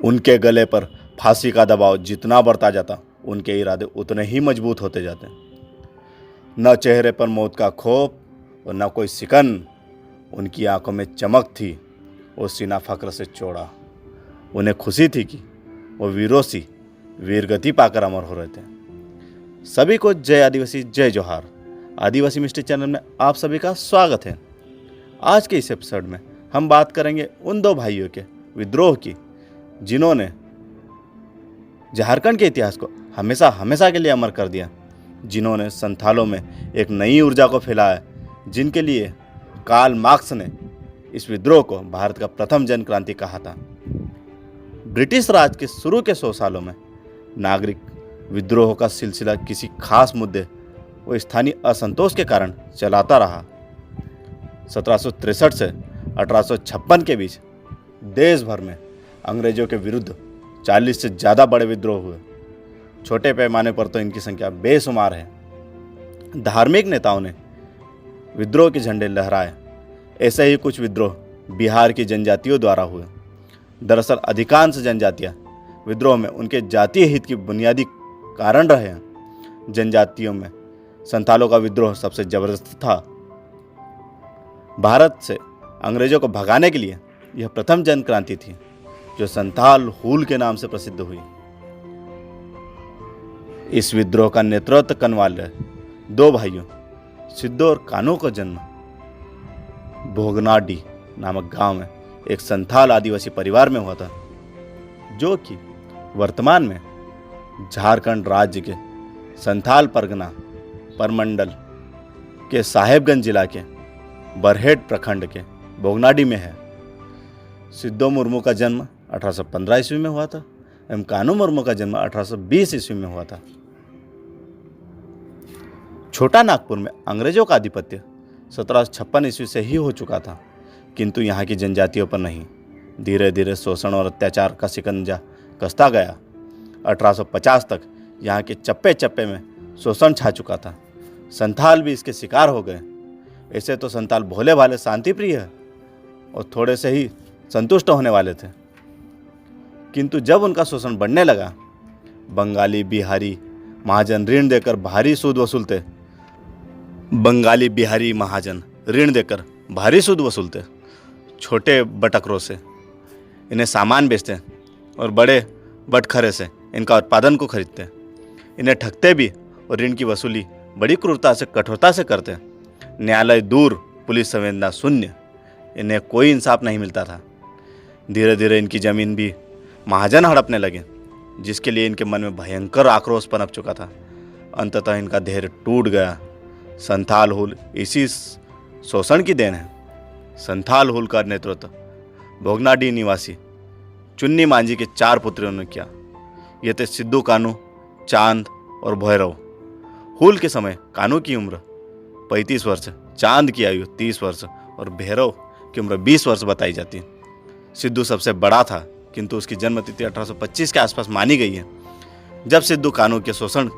उनके गले पर फांसी का दबाव जितना बढ़ता जाता, उनके इरादे उतने ही मजबूत होते जाते। न चेहरे पर मौत का खौफ और न कोई सिकन। उनकी आंखों में चमक थी और सीना फक्र से चौड़ा। उन्हें खुशी थी कि वो वीरों सी वीरगति पाकर अमर हो रहे थे। सभी को जय आदिवासी, जय जोहार। आदिवासी मिस्ट्री चैनल में आप सभी का स्वागत है। आज के इस एपिसोड में हम बात करेंगे उन दो भाइयों के विद्रोह की, जिन्होंने झारखंड के इतिहास को हमेशा हमेशा के लिए अमर कर दिया, जिन्होंने संथालों में एक नई ऊर्जा को फैलाया, जिनके लिए कार्ल मार्क्स ने इस विद्रोह को भारत का प्रथम जन क्रांति कहा था। ब्रिटिश राज के शुरू के 100 सालों में नागरिक विद्रोह का सिलसिला किसी खास मुद्दे व स्थानीय असंतोष के कारण चलाता रहा। 1763 से 1856 के बीच देश भर में अंग्रेजों के विरुद्ध 40 से ज़्यादा बड़े विद्रोह हुए। छोटे पैमाने पर तो इनकी संख्या बेशुमार है। धार्मिक नेताओं ने विद्रोह के झंडे लहराए। ऐसे ही कुछ विद्रोह बिहार की जनजातियों द्वारा हुए। दरअसल अधिकांश जनजातियां विद्रोह में उनके जातीय हित की बुनियादी कारण रहे हैं। जनजातियों में संथालों का विद्रोह सबसे जबरदस्त था। भारत से अंग्रेजों को भगाने के लिए यह प्रथम जन क्रांति थी, जो संथाल हूल के नाम से प्रसिद्ध हुई। इस विद्रोह का नेतृत्व करने वाले दो भाइयों सिद्धू और कान्हू का जन्म भोगनाडी नामक गांव में एक संथाल आदिवासी परिवार में हुआ था, जो कि वर्तमान में झारखंड राज्य के संथाल परगना परमंडल के साहेबगंज जिला के बरहेट प्रखंड के भोगनाडी में है। सिद्धू मुर्मू का जन्म 1815 ईस्वी में हुआ था एवं कान्हू मुर्मू का जन्म 1820 ईस्वी में हुआ था। छोटा नागपुर में अंग्रेजों का आधिपत्य 1756 ईस्वी से ही हो चुका था, किंतु यहाँ की जनजातियों पर नहीं। धीरे धीरे शोषण और अत्याचार का शिकंजा कसता गया। 1850 तक यहाँ के चप्पे चप्पे में शोषण छा चुका था। संथाल भी इसके शिकार हो गए। ऐसे तो संथाल भोले भाले शांति प्रिय है और थोड़े से ही संतुष्ट होने वाले थे, किंतु जब उनका शोषण बढ़ने लगा, बंगाली बिहारी महाजन ऋण देकर भारी सूद वसूलते। छोटे बटखरों से इन्हें सामान बेचते और बड़े बटखरे से इनका उत्पादन को खरीदते। इन्हें ठगते भी और ऋण की वसूली बड़ी क्रूरता से कठोरता से करते। न्यायालय दूर, पुलिस संवेदना शून्य। इन्हें कोई इंसाफ नहीं मिलता था। धीरे धीरे इनकी जमीन भी महाजन हड़पने लगे, जिसके लिए इनके मन में भयंकर आक्रोश पनप चुका था। अंततः इनका धैर्य टूट गया। संथाल हुल इसी शोषण की देन है। संथाल हुल का नेतृत्व भोगनाडी निवासी चुन्नी मांझी के 4 पुत्रों ने किया। ये थे सिद्धू, कान्हू, चांद और भैरव। हुल के समय कान्हू की उम्र 35 वर्ष, चांद की आयु 30 वर्ष और भैरव की उम्र 20 वर्ष बताई जाती है। सिद्धू सबसे बड़ा था, किंतु उसकी जन्मतिथि 1825 के आसपास मानी गई है। जब सिद्धू कान्हू के शोषण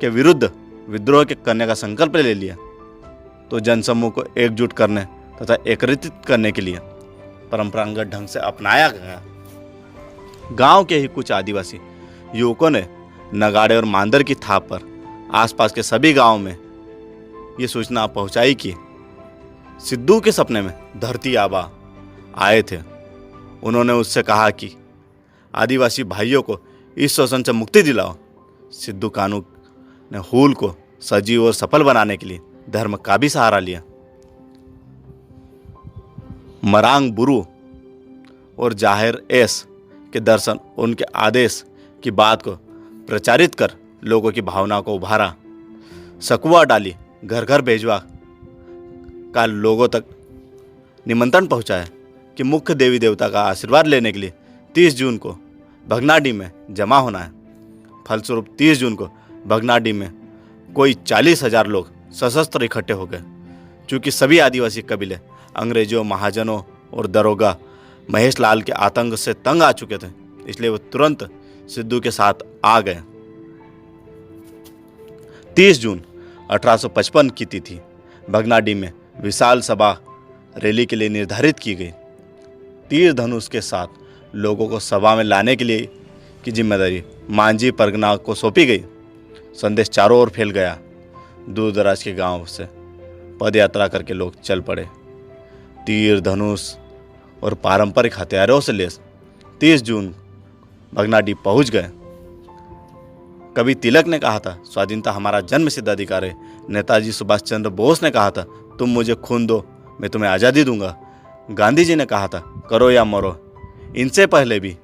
के विरुद्ध विद्रोह करने का संकल्प ले लिया, तो जनसमूह को एकजुट करने तथा एकीकृत करने के लिए परंपरागत ढंग से अपनाया गया। गांव के ही कुछ आदिवासी युवकों ने नगाड़े और मांदर की थाप पर आसपास के सभी गांवों में ये सूचना पहुंचाई कि सिद्धू के सपने में धरती आबा आए थे। उन्होंने उससे कहा कि आदिवासी भाइयों को इस शोषण से मुक्ति दिलाओ। सिद्धू कान्हू ने हूल को सजीव और सफल बनाने के लिए धर्म का भी सहारा लिया। मरांग बुरु और जाहिर एस के दर्शन उनके आदेश की बात को प्रचारित कर लोगों की भावनाओं को उभारा। सकुआ डाली घर घर भेजवा का लोगों तक निमंत्रण पहुंचाया कि मुख्य देवी देवता का आशीर्वाद लेने के लिए 30 जून को भगनाडी में जमा होना है। फलस्वरूप 30 जून को भगनाडी में कोई 40,000 लोग सशस्त्र इकट्ठे हो गए। चूँकि सभी आदिवासी कबीले अंग्रेजों, महाजनों और दरोगा महेश लाल के आतंक से तंग आ चुके थे, इसलिए वो तुरंत सिद्धू के साथ आ गए। 30 जून 1855 की तिथि भगनाडी में विशाल सभा रैली के लिए निर्धारित की गई। तीर धनुष के साथ लोगों को सभा में लाने के लिए की जिम्मेदारी मांझी परगना को सौंपी गई। संदेश चारों ओर फैल गया। दूर दराज के गांव से पद यात्रा करके लोग चल पड़े। तीर, धनुष और पारंपरिक हथियारों से लैस 30 जून भगनाडीह पहुंच गए। कवि तिलक ने कहा था, स्वाधीनता हमारा जन्मसिद्ध अधिकार है। नेताजी सुभाष चंद्र बोस ने कहा था, तुम मुझे खून दो, मैं तुम्हें आज़ादी दूंगा। गांधी जी ने कहा था, करो या मरो। इनसे पहले भी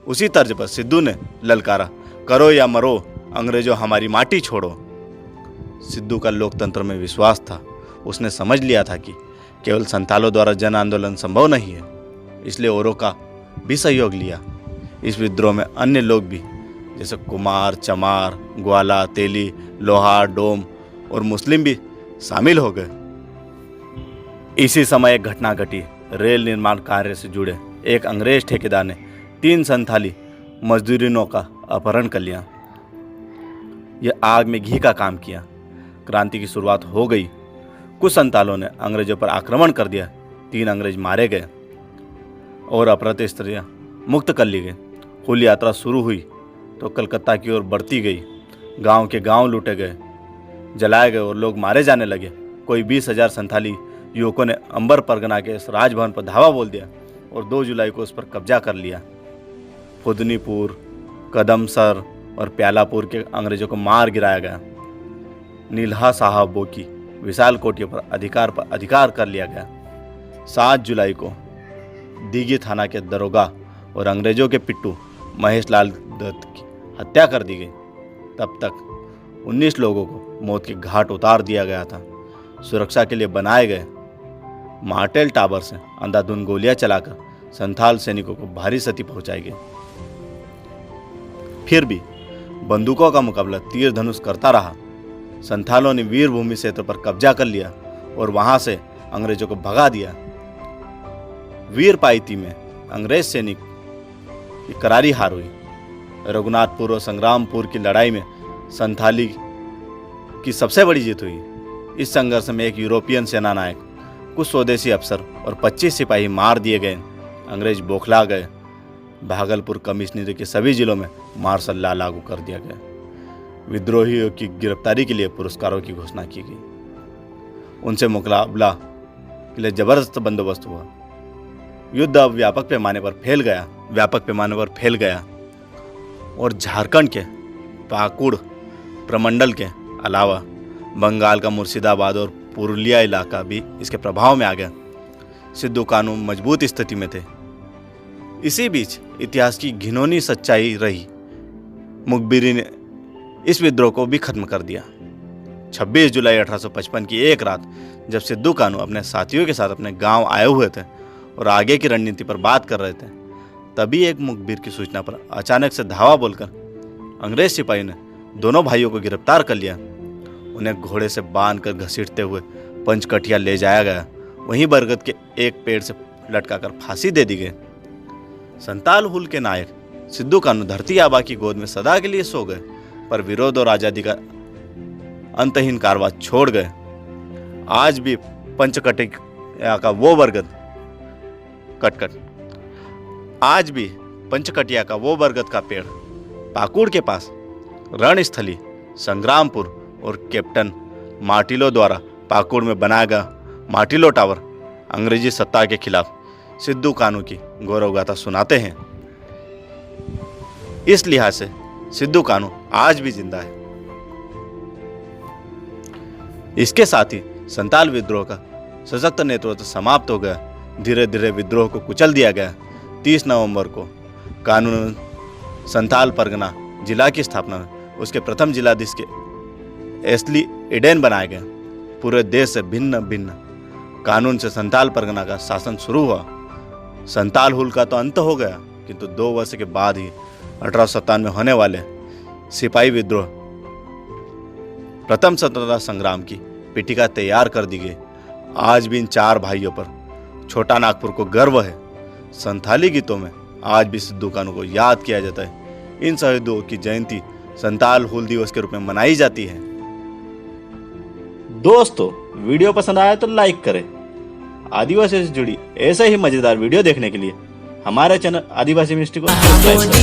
उसी तर्ज पर सिद्धू ने ललकारा, करो या मरो, अंग्रेजों हमारी माटी छोड़ो। सिद्धू का लोकतंत्र में विश्वास था। उसने समझ लिया था कि केवल संथालों द्वारा जन आंदोलन संभव नहीं है, इसलिए औरों का भी सहयोग लिया। इस विद्रोह में अन्य लोग भी, जैसे कुमार, चमार, ग्वाला, तेली, लोहार, डोम और मुस्लिम भी शामिल हो गए। इसी समय एक घटना घटी। रेल निर्माण कार्य से जुड़े एक अंग्रेज ठेकेदार ने 3 संथाली मजदूरिनों का अपहरण कर लिया। यह आग में घी का काम किया। क्रांति की शुरुआत हो गई। कुछ संथालों ने अंग्रेजों पर आक्रमण कर दिया। 3 अंग्रेज मारे गए और अपहृत स्त्रियां मुक्त कर ली गई। हुल यात्रा शुरू हुई तो कलकत्ता की ओर बढ़ती गई। गांव के गांव लूटे गए, जलाए गए और लोग मारे जाने लगे। कोई 20,000 संथाली युवकों ने अंबर परगना के राजभवन पर धावा बोल दिया और 2 जुलाई को उस पर कब्जा कर लिया। फुदनीपुर, कदमसर और प्यालापुर के अंग्रेजों को मार गिराया गया। नीलहा साहबों की विशाल कोठियों पर अधिकार कर लिया गया। 7 जुलाई को दीघी थाना के दरोगा और अंग्रेजों के पिट्टू महेश लाल दत्त की हत्या कर दी गई। तब तक 19 लोगों को मौत के घाट उतार दिया गया था। सुरक्षा के लिए बनाए गए मार्टेल टावर से अंधाधुंध गोलियां चलाकर संथाल सैनिकों को भारी क्षति पहुंचाई गई। फिर भी बंदूकों का मुकाबला तीर धनुष करता रहा। संथालों ने वीरभूमि क्षेत्र पर कब्जा कर लिया और वहां से अंग्रेजों को भगा दिया। वीर पाइती में अंग्रेज सैनिक की करारी हार हुई। रघुनाथपुर और संग्रामपुर की लड़ाई में संथाली की सबसे बड़ी जीत हुई। इस संघर्ष में एक यूरोपियन सेना नायक, कुछ स्वदेशी अफसर और 25 सिपाही मार दिए गए। अंग्रेज बौखला गए। भागलपुर कमिश्नरी के सभी जिलों में मार्शल लॉ लागू कर दिया गया। विद्रोहियों की गिरफ्तारी के लिए पुरस्कारों की घोषणा की गई। उनसे मुकाबला के लिए जबरदस्त बंदोबस्त हुआ। युद्ध अब व्यापक पैमाने पर फैल गया और झारखंड के पाकुड़ प्रमंडल के अलावा बंगाल का मुर्शिदाबाद और पुरुलिया इलाका भी इसके प्रभाव में आ गया। सिद्धू कानू मजबूत स्थिति में थे। इसी बीच इतिहास की घिनौनी सच्चाई रही, मुखबिरी ने इस विद्रोह को भी खत्म कर दिया। 26 जुलाई 1855 की एक रात जब सिद्धू कानू अपने साथियों के साथ अपने गांव आए हुए थे और आगे की रणनीति पर बात कर रहे थे, तभी एक मुखबिर की सूचना पर अचानक से धावा बोलकर अंग्रेज सिपाही ने दोनों भाइयों को गिरफ्तार कर लिया। उन्हें घोड़े से बांधकर घसीटते हुए पंचकठिया ले जाया गया। वहीं बरगद के एक पेड़ से लटकाकर फांसी दे दी गई। संताल हुल के नायक सिद्धू कानू धरती आबा की गोद में सदा के लिए सो गए, पर विरोध और आजादी का अंतहीन कारवां छोड़ गए। आज भी पंचकठिया का वो बरगद का पेड़ पाकुड़ के पास रणस्थली संग्रामपुर और कैप्टन मार्टिलो द्वारा पाकुड़ में बनाया गया मार्टिलो टावर अंग्रेजी सत्ता के खिलाफ सिद्धू कानू की गौरव गाथा सुनाते हैं। इस लिहाज से सिद्धू कानू आज भी जिंदा है। इसके साथ ही संताल विद्रोह का सशक्त नेतृत्व समाप्त हो गया। धीरे धीरे विद्रोह को कुचल दिया गया। 30 नवंबर को कानूनन संताल परगना जिला की स्थापना में उसके प्रथम जिलाधीश के एस्ली एडेन बनाए गए। पूरे देश से भिन्न भिन्न कानून से संताल परगना का शासन शुरू हुआ। संताल हुल का तो अंत हो गया, किंतु 2 वर्ष के बाद ही 1857 में होने वाले सिपाही विद्रोह प्रथम स्वतंत्रता संग्राम की पीठिका तैयार कर दी गई। आज भी इन 4 भाइयों पर छोटा नागपुर को गर्व है। संथाली गीतों में आज भी सिद्धू कानू को याद किया जाता है। इन शहीदों की जयंती संताल हुल दिवस के रूप में मनाई जाती है। दोस्तों, वीडियो पसंद आया तो लाइक करें। आदिवासी से जुड़ी ऐसे ही मजेदार वीडियो देखने के लिए हमारे चैनल आदिवासी मिनिस्ट्री को सब्सक्राइब करें।